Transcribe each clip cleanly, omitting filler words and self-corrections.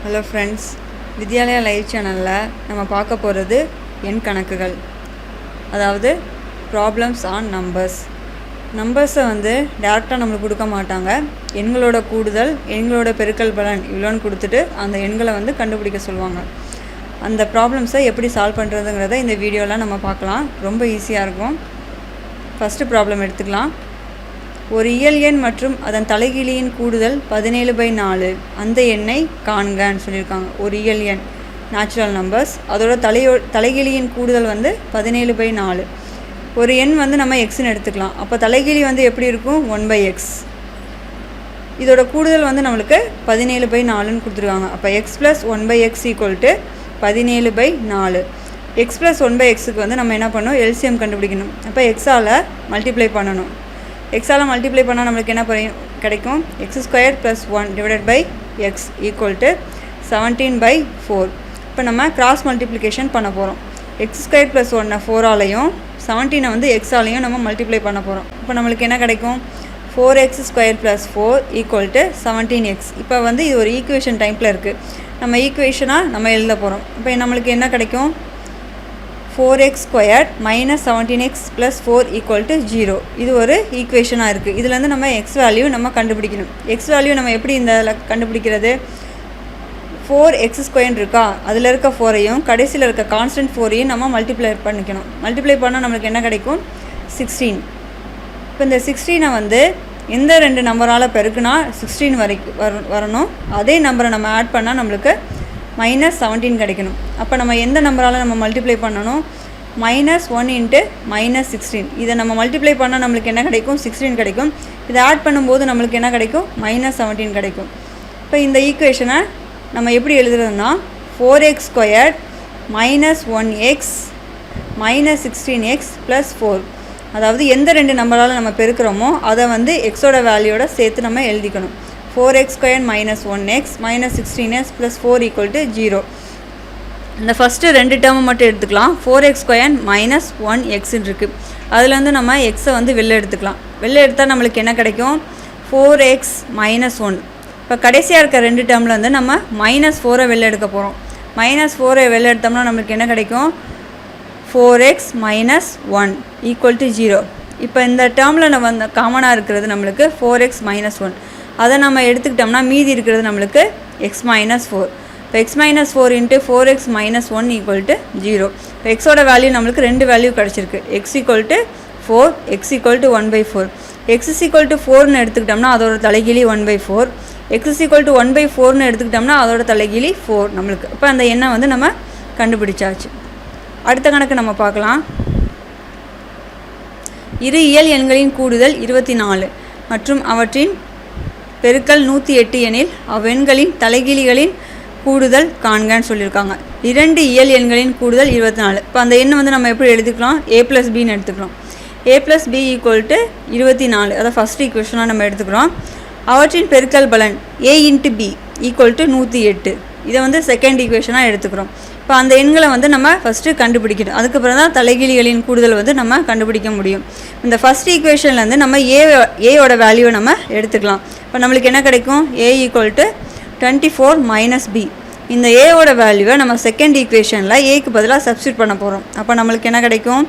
Hello friends, Vidyalaya Live Channel நம்ம பார்க்க போகிறது எண் கணக்குகள், அதாவது problems on numbers. நம்பர்ஸை டேரெக்டாக நம்மளுக்கு கொடுக்க மாட்டாங்க. எண்களோட கூடுதல், எண்களோட பெருக்கல் பலன் இவ்வளோன்னு கொடுத்துட்டு அந்த எண்களை கண்டுபிடிக்க சொல்லுவாங்க. அந்த ப்ராப்ளம்ஸை எப்படி சால்வ் பண்ணுறதுங்கிறத இந்த வீடியோவில் நம்ம பார்க்கலாம். ரொம்ப ஈஸியாக இருக்கும். ஃபஸ்ட்டு ப்ராப்ளம் எடுத்துக்கலாம். ஒரு இயல் எண் மற்றும் அதன் தலைகீழியின் கூடுதல் 17/4. அந்த எண்ணை காண்கன்னு சொல்லியிருக்காங்க. ஒரு இயல் எண் நேச்சுரல் நம்பர்ஸ், அதோட தலைகீழியின் கூடுதல் 17/4. ஒரு எண் நம்ம எக்ஸ்ன்னு எடுத்துக்கலாம். அப்போ தலைகீழி எப்படி இருக்கும்? 1/x. இதோட கூடுதல் நம்மளுக்கு 17/4ன்னு கொடுத்துருக்காங்க. அப்போ x + 1/x = 17/4. x + 1/xக்கு நம்ம என்ன பண்ணணும்? எல்சிஎம் கண்டுபிடிக்கணும். அப்போ எக்ஸால் மல்டிப்ளை பண்ணணும். எக்ஸால் மல்டிப்ளை பண்ணால் நம்மளுக்கு என்ன கிடைக்கும்? x² + 1 / x = 17/4. இப்போ நம்ம கிராஸ் மல்டிப்ளிகேஷன் பண்ண போகிறோம். x² + 1 4ஆலையும் 17 எக்ஸாலையும் நம்ம மல்டிப்ளை பண்ண போகிறோம். இப்போ நம்மளுக்கு என்ன கிடைக்கும்? 4x² + 4 = 17x. இப்போ இது ஒரு ஈக்குவேஷன் டைப்பில் இருக்குது. நம்ம ஈக்குவேஷனாக நம்ம எழுத போகிறோம். இப்போ நம்மளுக்கு என்ன கிடைக்கும்? 4x² - 17x + 4 = 0. இது ஒரு ஈக்குவேஷனாக இருக்குது. இதில் நம்ம எக்ஸ் வேல்யூ நம்ம கண்டுபிடிக்கணும். எக்ஸ் வேல்யூ நம்ம எப்படி இந்த கண்டுபிடிக்கிறது? 4x² இருக்கா, அதில் இருக்க 4ஐயும் கடைசியில் இருக்க கான்ஸ்டன்ட் 4ஐயும் நம்ம மல்டிப்ளை பண்ணிக்கணும். மல்டிப்ளை பண்ணால் நம்மளுக்கு என்ன கிடைக்கும்? 16. இப்போ இந்த 16ஐ எந்த ரெண்டு நம்பரால் பெருக்குனா 16 வரைக்கும் வரணும். அதே நம்பரை நம்ம ஆட் பண்ணால் நம்மளுக்கு -17 கிடைக்கணும். அப்போ நம்ம எந்த நம்பரால் நம்ம மல்டிப்ளை பண்ணணும்? -1 × -16. இதை நம்ம மல்டிப்ளை பண்ணால் நம்மளுக்கு என்ன கிடைக்கும்? 16 கிடைக்கும். இதை ஆட் பண்ணும்போது நம்மளுக்கு என்ன கிடைக்கும்? -17 கிடைக்கும். இப்போ இந்த ஈக்குவேஷனை நம்ம எப்படி எழுதுறதுன்னா 4x² - 1x - 16x + 4. அதாவது எந்த ரெண்டு நம்பரால் நம்ம பெருக்கிறோமோ அதை எக்ஸோட வேல்யூவோட சேர்த்து நம்ம எழுதிக்கணும். 4x² - 1x - 16x + 4 = 0. இந்த ஃபஸ்ட்டு ரெண்டு டேர்மை மட்டும் எடுத்துக்கலாம். 4x² - 1x இருக்குது. அதில் நம்ம எக்ஸை வெளில எடுத்துக்கலாம். வெளில எடுத்தால் நம்மளுக்கு என்ன கிடைக்கும்? 4x - 1. இப்போ கடைசியாக இருக்க ரெண்டு டேர்மில் நம்ம -4 வெளில எடுக்க போகிறோம். -4 வெளில எடுத்தோம்னா நம்மளுக்கு என்ன கிடைக்கும்? 4x - 1 = 0. இப்போ இந்த டேர்மில் நம்ம காமனாக இருக்கிறது நம்மளுக்கு 4x - 1. அதை நம்ம எடுத்துக்கிட்டோம்னா மீதி இருக்கிறது நம்மளுக்கு x - 4. இப்போ x - 4 × 4x - 1 = 0. இப்போ எக்ஸோட வேல்யூ நம்மளுக்கு ரெண்டு வேல்யூ கிடச்சிருக்கு. x = 4, x = 1/4. x = 4ன்னு எடுத்துக்கிட்டோம்னா அதோட தலைகீழி 1/4. x = 1/4ன்னு எடுத்துக்கிட்டோம்னா அதோட தலைகீழி 4 நம்மளுக்கு. இப்போ அந்த எண்ணை நம்ம கண்டுபிடிச்சாச்சு. அடுத்த கணக்கு நம்ம பார்க்கலாம். இரு இயல் எண்களின் கூடுதல் 24 மற்றும் அவற்றின் பெருக்கல் 108 எனில் அவ்வெண்களின் தலைகீழிகளின் கூடுதல் காண்கன்னு சொல்லியிருக்காங்க. இரண்டு இயல் எண்களின் கூடுதல் 24. இப்போ அந்த எண்ணை நம்ம எப்படி எழுதிக்கலாம்? a + bன்னு எடுத்துக்கலாம். a + b = 24. அதை ஃபஸ்ட் ஈக்குவேஷனாக நம்ம எடுத்துக்கிறோம். அவற்றின் பெருக்கல் பலன் a × b = 108. இதை செகண்ட் ஈக்குவேஷனாக எடுத்துக்கிறோம். இப்போ அந்த எண்களை நம்ம ஃபஸ்ட்டு கண்டுபிடிக்கணும். அதுக்கப்புறம் தான் தலைகீழிகளின் கூடுதல் நம்ம கண்டுபிடிக்க முடியும். இந்த ஃபஸ்ட் ஈக்குவேஷன்லேருந்து நம்ம ஏயோட வேல்யூவை நம்ம எடுத்துக்கலாம். இப்போ நம்மளுக்கு என்ன கிடைக்கும்? a = 24 - b. இந்த ஏவோட வேல்யூவை நம்ம செகண்ட் ஈக்குவேஷனில் ஏக்கு பதிலாக சப்ஸ்டியூட் பண்ண போகிறோம். அப்போ நம்மளுக்கு என்ன கிடைக்கும்?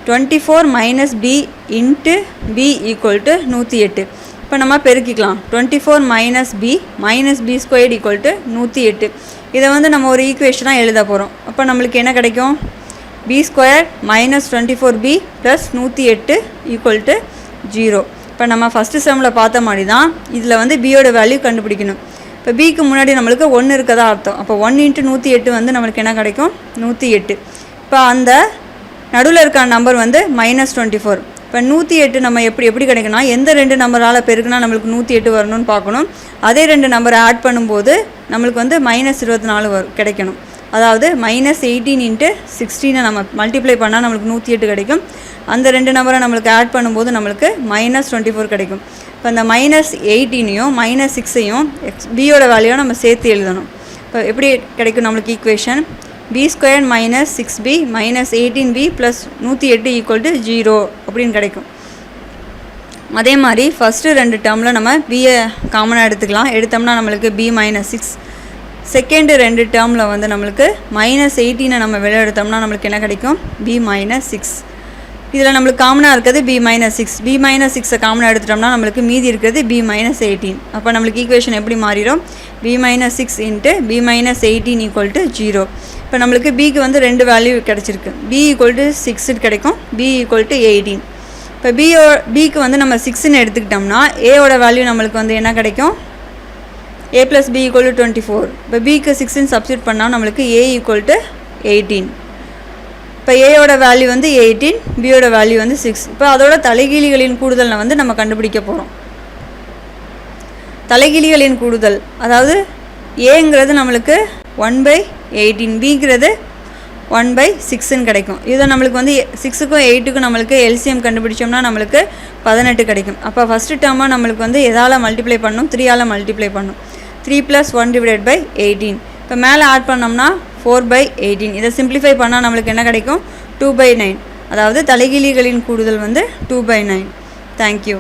24 - b × b = 108. இப்போ நம்ம பெருக்கிக்கலாம். 24 - b - b² = 108. இதை நம்ம ஒரு ஈக்குவேஷனாக எழுத போகிறோம். அப்போ நம்மளுக்கு என்ன கிடைக்கும்? b² - 24b + 108 = 0. இப்போ நம்ம ஃபஸ்ட்டு செம்மில் பார்த்த மாதிரி தான் இதில் பியோட வேல்யூ கண்டுபிடிக்கணும். இப்போ பிக்கு முன்னாடி நம்மளுக்கு 1 இருக்கதா அர்த்தம். அப்போ 1 × 108 நம்மளுக்கு என்ன கிடைக்கும்? 108. இப்போ அந்த நடுவில் இருக்க நம்பர் -24. இப்போ 108 நம்ம எப்படி கிடைக்குன்னா எந்த ரெண்டு நம்பரால் பெருக்குனா நம்மளுக்கு 108 வரணும்னு பார்க்கணும். அதே ரெண்டு நம்பரை ஆட் பண்ணும்போது நம்மளுக்கு -24 கிடைக்கணும். அதாவது -18 × 16 நம்ம மல்டிப்ளை பண்ணால் நம்மளுக்கு 108 கிடைக்கும். அந்த ரெண்டு நம்பரை நம்மளுக்கு ஆட் பண்ணும்போது நம்மளுக்கு -24 கிடைக்கும். இப்போ இந்த -18ஐயும் -6ஐயும் பியோட வேல்யூவை நம்ம சேர்த்து எழுதணும். இப்போ எப்படி கிடைக்கும் நம்மளுக்கு ஈக்குவேஷன்? b² - 6b - 18b + 108 = 0 அப்படின்னு கிடைக்கும். அதே மாதிரி ஃபஸ்ட்டு 2 டேர்மில் நம்ம பியை காமனாக எடுத்துக்கலாம். எடுத்தோம்னா நம்மளுக்கு b - 6. செகண்டு 2 டேர்மில் வந்து நம்மளுக்கு -18 நம்ம வெளியே எடுத்தோம்னா நம்மளுக்கு என்ன கிடைக்கும்? b - 6. இதில் நம்மளுக்கு காமனாக இருக்கிறது b - 6. b - 6 காமனாக எடுத்துட்டோம்னா நம்மளுக்கு மீதி இருக்கிறது b - 18. அப்போ நம்மளுக்கு ஈக்குவேஷன் எப்படி மாறிடும்? b - 6 × b - 18 = 0. இப்போ நம்மளுக்கு bக்கு வந்து 2 வேல்யூ கிடச்சிருக்கு. b = 6 கிடைக்கும், b = 18. இப்போ bக்கு வந்து நம்ம 6ன்னு எடுத்துக்கிட்டோம்னா ஏவோட வேல்யூ நம்மளுக்கு வந்து என்ன கிடைக்கும்? a + b = 24. இப்போ bக்கு 6ன்னு சப்ஸ்டியூட் பண்ணால் நம்மளுக்கு a = 18. இப்போ ஏயோட வேல்யூ வந்து 18, பியோட வேல்யூ வந்து 6. இப்போ அதோட தலைகீழிகளின் கூடுதலை வந்து நம்ம கண்டுபிடிக்க போகிறோம். தலைகீழிகளின் கூடுதல் அதாவது ஏங்கிறது நம்மளுக்கு 1/18, பிங்கிறது 1/6ன்னு கிடைக்கும். இதை நம்மளுக்கு வந்து 6க்கும் 8க்கும் நம்மளுக்கு எல்சிஎம் கண்டுபிடிச்சோம்னா நம்மளுக்கு 18 கிடைக்கும். அப்போ ஃபஸ்ட்டு டேர்மாக நம்மளுக்கு வந்து எதால் மல்டிப்ளை பண்ணணும்? 3ஆல் மல்டிப்ளை பண்ணணும். 3 + 1 / 18. இப்போ மேலே ஆட் பண்ணோம்னா 4/18. இதை சிம்பிளிஃபை பண்ணால் நம்மளுக்கு என்ன கிடைக்கும்? 2/9. அதாவது தலைகீழிகளின் கூடுதல் வந்து 2/9. தேங்க்யூ.